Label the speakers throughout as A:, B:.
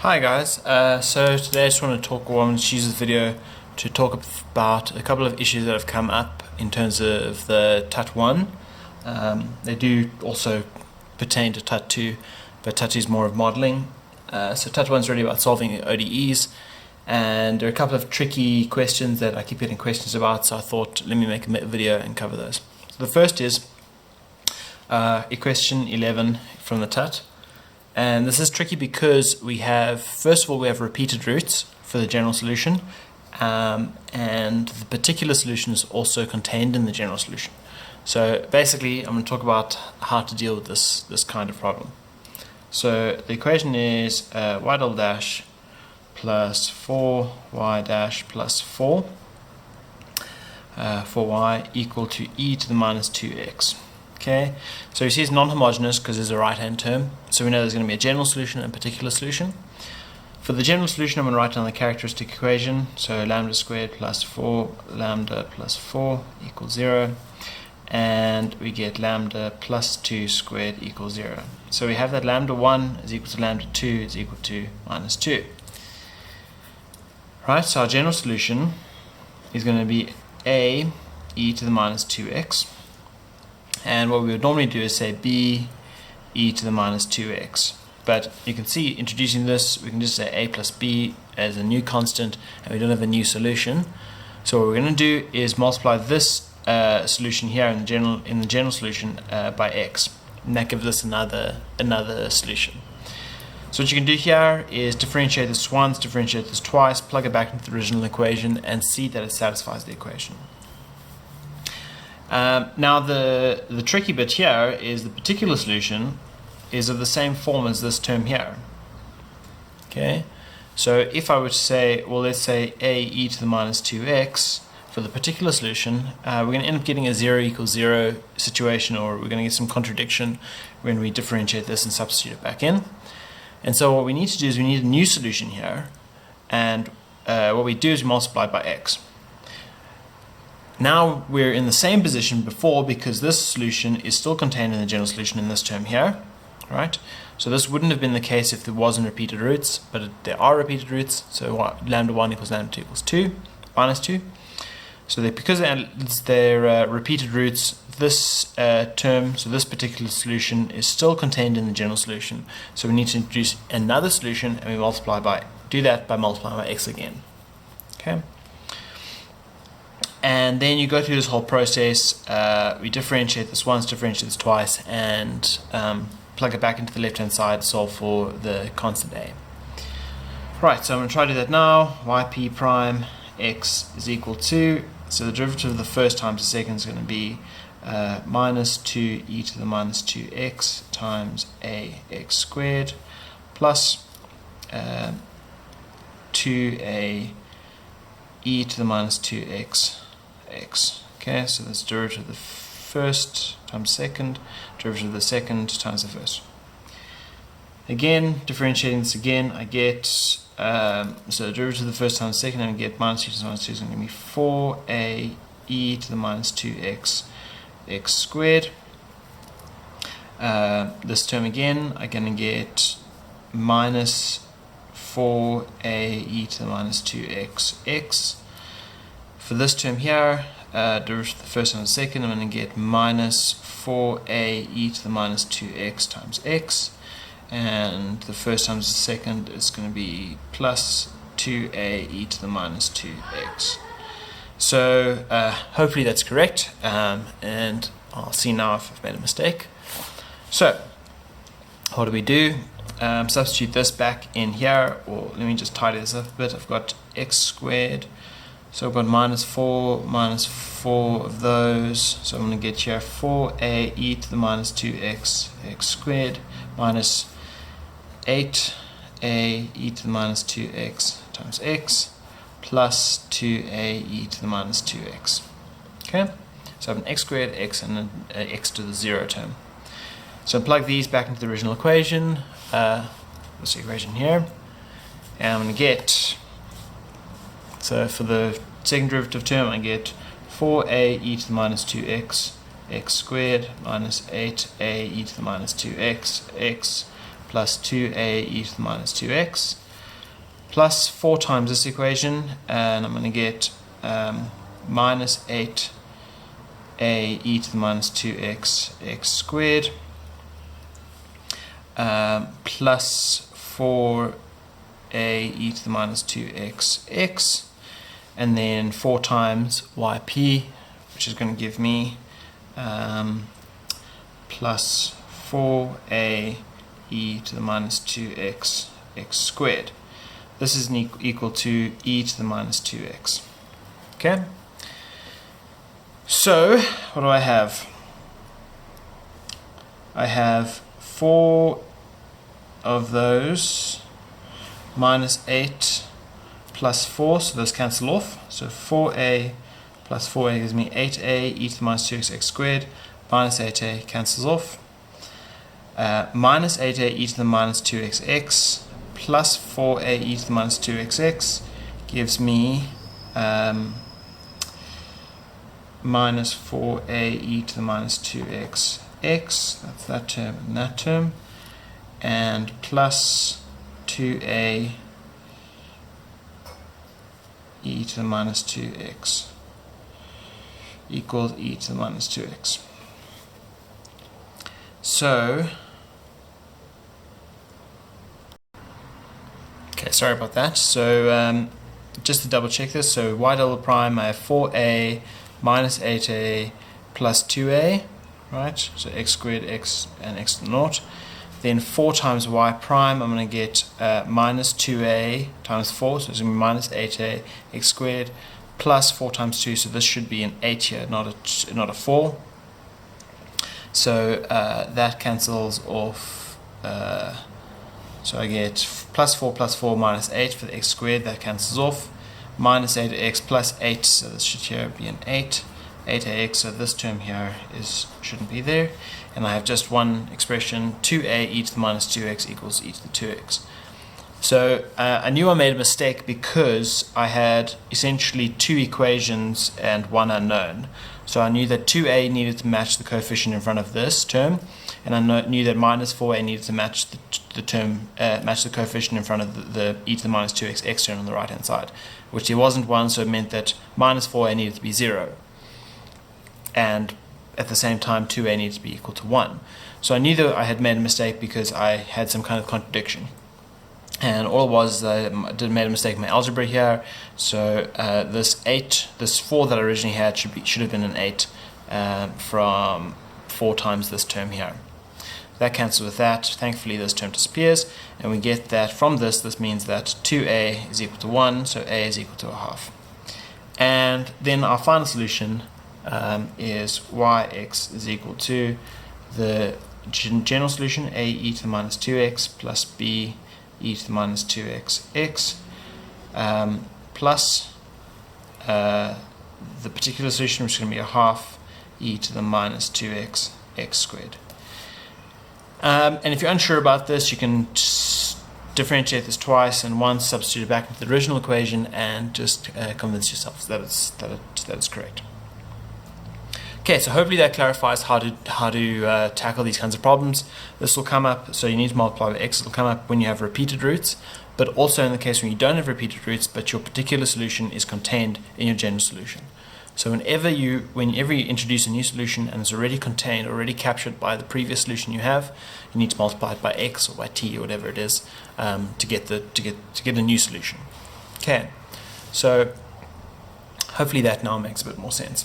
A: Hi guys, so today I just want to use this video to talk about a couple of issues that have come up in terms of the TUT1. They do also pertain to TUT2, but TUT2 is more of modeling. So TUT1 is really about solving ODEs, and there are a couple of tricky questions that I keep getting questions about, so I thought let me make a video and cover those. So the first is equation 11 from the TUT. And this is tricky because we have repeated roots for the general solution, and the particular solution is also contained in the general solution. So basically I'm going to talk about how to deal with this kind of problem. So the equation is y double dash plus 4y dash plus 4 for y equal to e to the minus 2x. Okay, so you see it's non-homogeneous because there's a right-hand term, so we know there's going to be a general solution and a particular solution. For the general solution, I'm going to write down the characteristic equation, so lambda squared plus 4 lambda plus 4 equals 0, and we get lambda plus 2 squared equals 0. So we have that lambda 1 is equal to lambda 2 is equal to minus 2. Right, so our general solution is going to be a e to the minus 2x. And what we would normally do is say b e to the minus 2x. But you can see, introducing this, we can just say a plus b as a new constant, and we don't have a new solution. So what we're going to do is multiply this solution here in the general solution by x, and that gives us another solution. So what you can do here is differentiate this once, differentiate this twice, plug it back into the original equation, and see that it satisfies the equation. Now the tricky bit here is the particular solution is of the same form as this term here. Okay, so if I were to say, well, let's say a e to the minus 2x for the particular solution, we're going to end up getting a 0 equals 0 situation, or we're going to get some contradiction when we differentiate this and substitute it back in. And so what we need to do is we need a new solution here, and what we do is we multiply by x. Now we're in the same position before because this solution is still contained in the general solution in this term here, right? So this wouldn't have been the case if there wasn't repeated roots, but there are repeated roots. So lambda 1 equals lambda 2 equals 2, minus 2. So because they're repeated roots, this term, so this particular solution is still contained in the general solution. So we need to introduce another solution, and we do that by multiplying by x again. Okay. And then you go through this whole process, we differentiate this once, differentiate this twice, and plug it back into the left-hand side, solve for the constant a. Right, so I'm going to try to do that now. Yp prime x is equal to, so the derivative of the first times the second is going to be minus 2 e to the minus 2x times ax squared plus 2a e to the minus 2x x. Okay, so that's derivative of the first times second, derivative of the second times the first. Again, differentiating this again, I get, so the derivative of the first times the second, and I get minus 2 to the minus 2 is going to be 4a e to the minus 2x x squared. This term again, I'm going to get minus 4a e to the minus 2x x. For this term here, derivative of the first and the second, I'm going to get minus 4a e to the minus 2x times x, and the first times the second is going to be plus 2a e to the minus 2x. So hopefully that's correct, and I'll see now if I've made a mistake. So what do? Substitute this back in here, or let me just tidy this up a bit. I've got x squared. So I've got minus 4 of those, so I'm going to get here 4a e to the minus 2x x squared minus 8a e to the minus 2x times x plus 2a e to the minus 2x. Okay, so I have an x squared, x, and an x to the 0 term. So I plug these back into the original equation, this equation here, and I'm going to get, so for the second derivative term, I get 4a e to the minus 2x x squared minus 8a e to the minus 2x x plus 2a e to the minus 2x. plus 4 times this equation, and I'm going to get minus 8a e to the minus 2x x squared plus 4a e to the minus 2x x, and then 4 times yp, which is going to give me plus 4a e to the minus 2x x squared. This is equal to e to the minus 2x. Okay? So, what do I have? I have 4 of those minus 8 plus 4, so those cancel off. So 4a plus 4a gives me 8a e to the minus 2x x squared, minus 8a cancels off. Minus 8a e to the minus 2x x plus 4a e to the minus 2x x gives me minus 4a e to the minus 2x x, that's that term and that term, and plus 2a e to the minus 2x equals e to the minus 2x. So, okay, sorry about that. So, just to double check this, so y double prime, I have 4a minus 8a plus 2a, right? So x squared, x and x to the naught. Then 4 times y prime, I'm going to get minus 2a times 4, so it's going to be minus 8a x squared plus 4 times 2, so this should be an 8 here, not a 4. So that cancels off, so I get plus 4 minus 8 for the x squared, that cancels off, minus 8x plus 8, so this should here be an 8ax, so this term here shouldn't be there, and I have just one expression, 2a e to the minus 2x equals e to the 2x. So I knew I made a mistake because I had essentially 2 equations and 1 unknown. So I knew that 2a needed to match the coefficient in front of this term, and I knew that minus 4a needed to match the coefficient in front of the e to the minus 2x x term on the right hand side, which there wasn't one, so it meant that minus 4a needed to be 0. And at the same time 2a needed to be equal to 1. So I knew that I had made a mistake because I had some kind of contradiction. And all it was is I made a mistake in my algebra here. So this 4 that I originally had should have been an 8 from 4 times this term here. That cancels with that. Thankfully this term disappears, and we get that from this means that 2a is equal to 1, so a is equal to a half. And then our final solution is yx is equal to the general solution, a e to the minus 2x plus b e to the minus 2x x plus the particular solution, which is going to be a half e to the minus 2x x squared. And if you're unsure about this, you can differentiate this twice and once substitute it back into the original equation and just convince yourself that it's correct. Okay, so hopefully that clarifies how to tackle these kinds of problems. This will come up, so you need to multiply by x. It will come up when you have repeated roots, but also in the case when you don't have repeated roots, but your particular solution is contained in your general solution. So whenever you introduce a new solution and it's already contained, already captured by the previous solution you have, you need to multiply it by x or by t or whatever it is to get a new solution. Okay, so hopefully that now makes a bit more sense.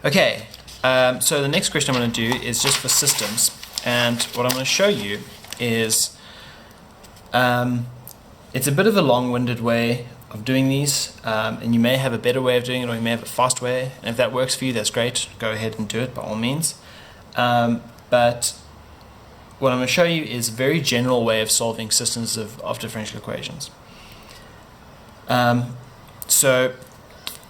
A: Okay, so the next question I'm going to do is just for systems, and what I'm going to show you is it's a bit of a long-winded way of doing these, and you may have a better way of doing it, or you may have a fast way, and if that works for you, that's great. Go ahead and do it by all means. But what I'm going to show you is a very general way of solving systems of differential equations. So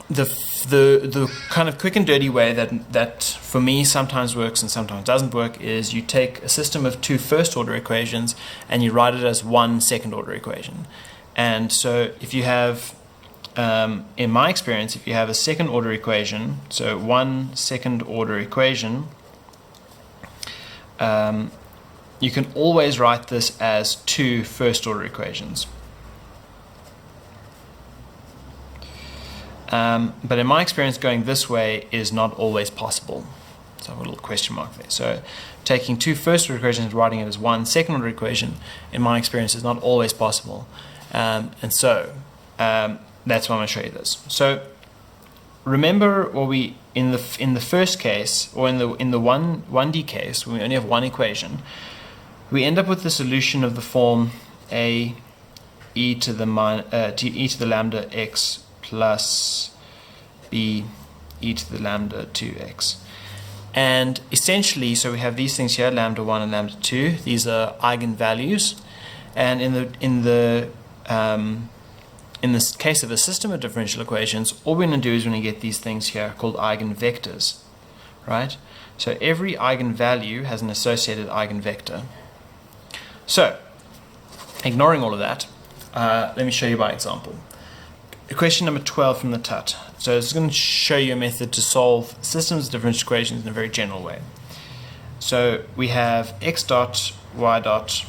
A: the kind of quick and dirty way that for me sometimes works and sometimes doesn't work is you take a system of 2 first-order equations and you write it as 1 second-order equation. And so if you have, in my experience, if you have a second-order equation, so 1 second-order equation, you can always write this as 2 first-order equations. But in my experience, going this way is not always possible. So I have a little question mark there. So taking two first-order equations and writing it as one second-order equation, in my experience, is not always possible. And so that's why I'm going to show you this. So remember what we in the first case, or in the 1D case, when we only have one equation, we end up with the solution of the form a e to the lambda x plus b e to the lambda 2x. And essentially, so we have these things here, lambda 1 and lambda 2. These are eigenvalues. And in this case of a system of differential equations, all we're going to do is we're going to get these things here called eigenvectors, right? So every eigenvalue has an associated eigenvector. So, ignoring all of that, let me show you by example. Question number 12 from the TUT. So this is going to show you a method to solve systems of differential equations in a very general way. So we have x dot y dot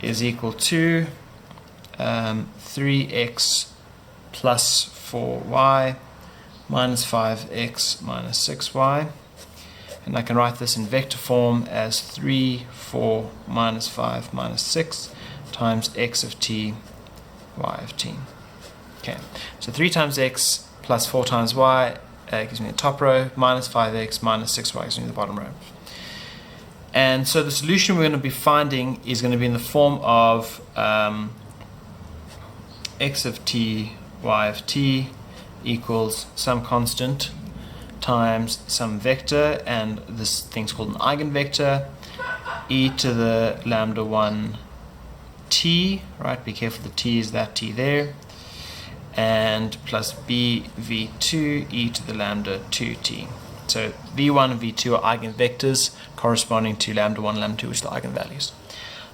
A: is equal to 3x plus 4y minus 5x minus 6y. And I can write this in vector form as 3, 4 minus 5 minus 6 times x of t, y of t. Okay, so 3 times x plus 4 times y gives me the top row, minus 5x minus 6y gives me the bottom row. And so the solution we're going to be finding is going to be in the form of x of t, y of t equals some constant times some vector, and this thing's called an eigenvector, e to the lambda 1 t, right? Be careful, the t is that t there, and plus b v2 e to the lambda 2t. So v1 and v2 are eigenvectors corresponding to lambda 1 and lambda 2, which are the eigenvalues.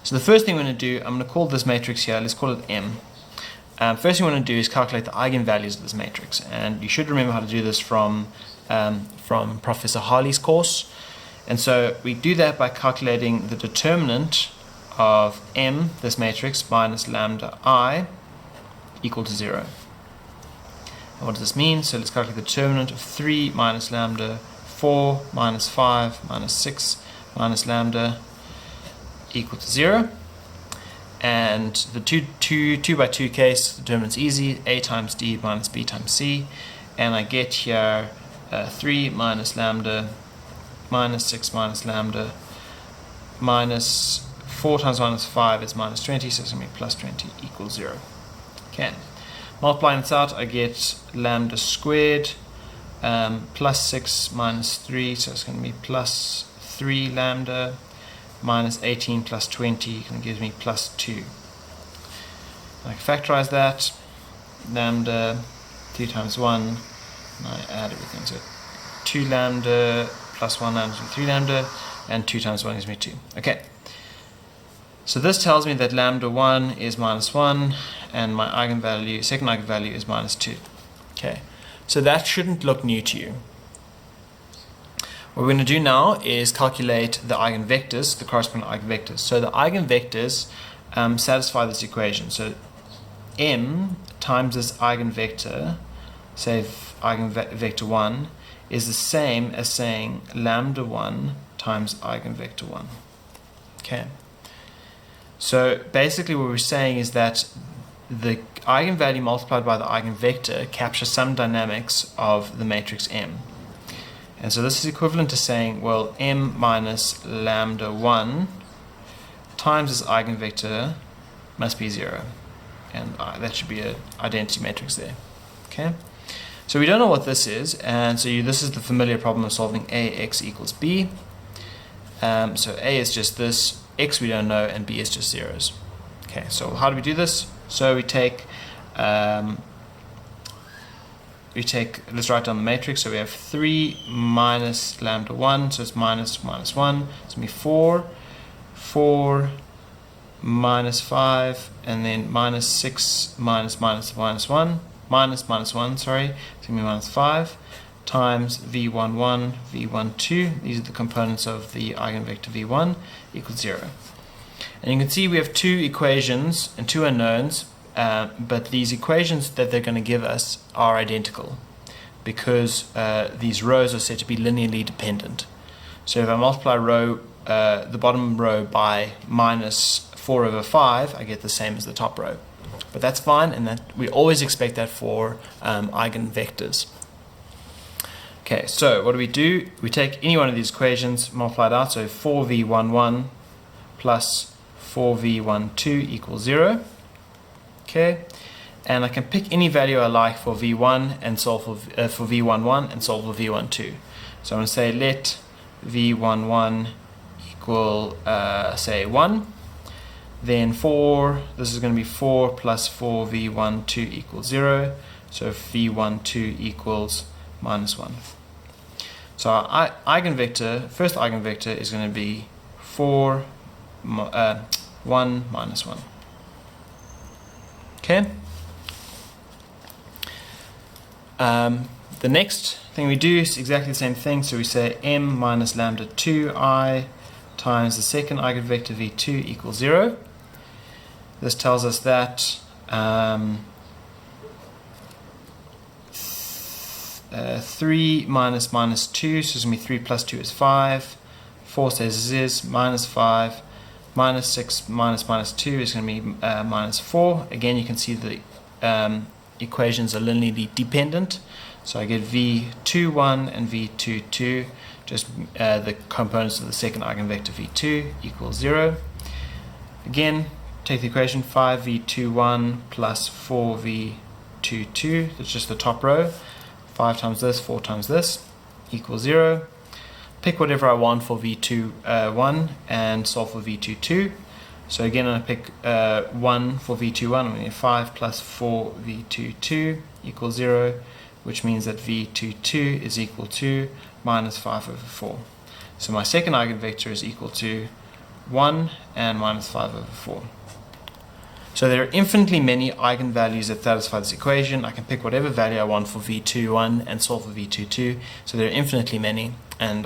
A: So the first thing we're going to do, I'm going to call this matrix here, let's call it M. First thing we want to do is calculate the eigenvalues of this matrix, and you should remember how to do this from Professor Harley's course. And so we do that by calculating the determinant of M, this matrix, minus lambda I equal to 0. And what does this mean? So let's calculate the determinant of 3 minus lambda, 4 minus 5 minus 6 minus lambda equal to 0. And the 2 by 2 case, the determinant's easy, a times d minus b times c, and I get here 3 minus lambda minus 6 minus lambda minus 4 times minus 5 is minus 20, so it's going to be plus 20 equals 0. Okay, multiplying this out, I get lambda squared plus 6 minus 3, so it's going to be plus 3 lambda minus 18 plus 20, and it gives me plus 2. I can factorize that, lambda 2 times 1, and I add everything, so 2 lambda plus 1 lambda gives me 3 lambda, and 2 times 1 gives me 2. Okay, so this tells me that lambda 1 is minus 1, and my eigenvalue, second eigenvalue, is minus 2. Okay, so that shouldn't look new to you. What we're going to do now is calculate the eigenvectors, the corresponding eigenvectors. So the eigenvectors satisfy this equation. So m times this eigenvector, say eigenvector 1, is the same as saying lambda 1 times eigenvector 1. Okay. So basically what we're saying is that the eigenvalue multiplied by the eigenvector captures some dynamics of the matrix M. And so this is equivalent to saying, well, m minus lambda 1 times this eigenvector must be 0. And that should be an identity matrix there. Okay? So we don't know what this is, and so this is the familiar problem of solving ax equals b. So a is just this, x we don't know, and b is just zeros. Okay, so how do we do this? So we take, let's write down the matrix. So we have 3 minus lambda 1, so it's minus minus 1. It's going to be 4, 4 minus 5, and then minus 6 minus minus minus 1, minus minus 1, sorry, it's going to be minus 5, times v11, v12, these are the components of the eigenvector v1, equals 0. And you can see we have two equations and two unknowns. but these equations that they're going to give us are identical because these rows are said to be linearly dependent. So if I multiply the bottom row by minus 4 over 5, I get the same as the top row. But that's fine, and that we always expect that for eigenvectors. Okay, so what do? We take any one of these equations, multiply it out, so 4v11 plus 4v12 equals 0. Okay, and I can pick any value I like for v1 and solve for v11 and solve for v12. So I'm going to say let v11 equal say 1. Then this is going to be 4 plus 4v12 equals 0. So v12 equals minus 1. So our first eigenvector is going to be 1 minus 1. Okay. The next thing we do is exactly the same thing. So we say m minus lambda 2I times the second eigenvector v2 equals 0. This tells us that 3 minus minus 2, so it's going to be 3 plus 2 is 5. 4 stays as is, minus 5. Minus 6 minus minus 2 is going to be minus 4. Again, you can see the equations are linearly dependent. So I get v21 and v22, just the components of the second eigenvector v2 equals 0. Again, take the equation 5v21 plus 4v22, that's just the top row. 5 times this, 4 times this, equals 0. Pick whatever I want for v21 and solve for v22. So again, I pick 1 for v21, I'm going to get 5 plus 4v22 equals 0, which means that v22 is equal to minus 5 over 4. So my second eigenvector is equal to 1 and minus 5 over 4. So there are infinitely many eigenvalues that satisfy this equation. I can pick whatever value I want for v21 and solve for v22. So there are infinitely many, and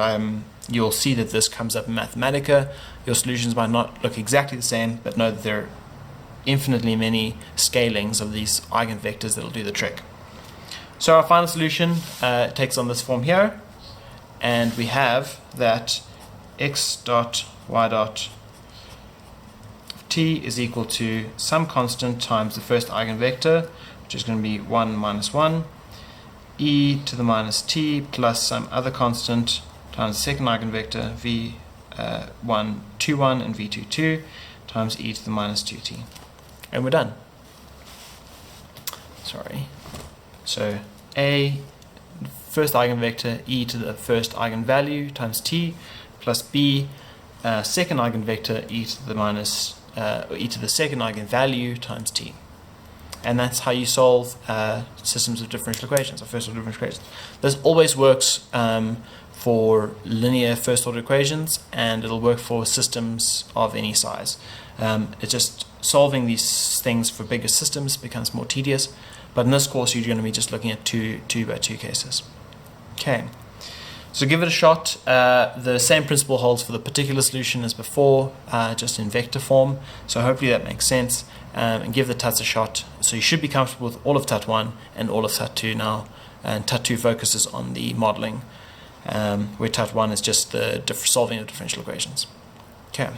A: you'll see that this comes up in Mathematica. Your solutions might not look exactly the same, but know that there are infinitely many scalings of these eigenvectors that will do the trick. So our final solution takes on this form here, and we have that x dot y dot t is equal to some constant times the first eigenvector, which is going to be 1 minus 1, e to the minus t plus some other constant times the second eigenvector v121 and v22 times e to the minus 2t. And we're done. Sorry. So a, first eigenvector, e to the first eigenvalue times t, plus b, second eigenvector, e to the second eigenvalue times t. And that's how you solve systems of differential equations, or first order differential equations. This always works for linear first order equations, and it'll work for systems of any size. It's just solving these things for bigger systems becomes more tedious, but in this course you're going to be just looking at 2 by 2 cases. Okay. So give it a shot. The same principle holds for the particular solution as before, just in vector form. So hopefully that makes sense. And give the TUTs a shot. So you should be comfortable with all of TUT 1 and all of TUT 2 now. And TUT 2 focuses on the modeling, where TUT 1 is just the solving of differential equations. Okay.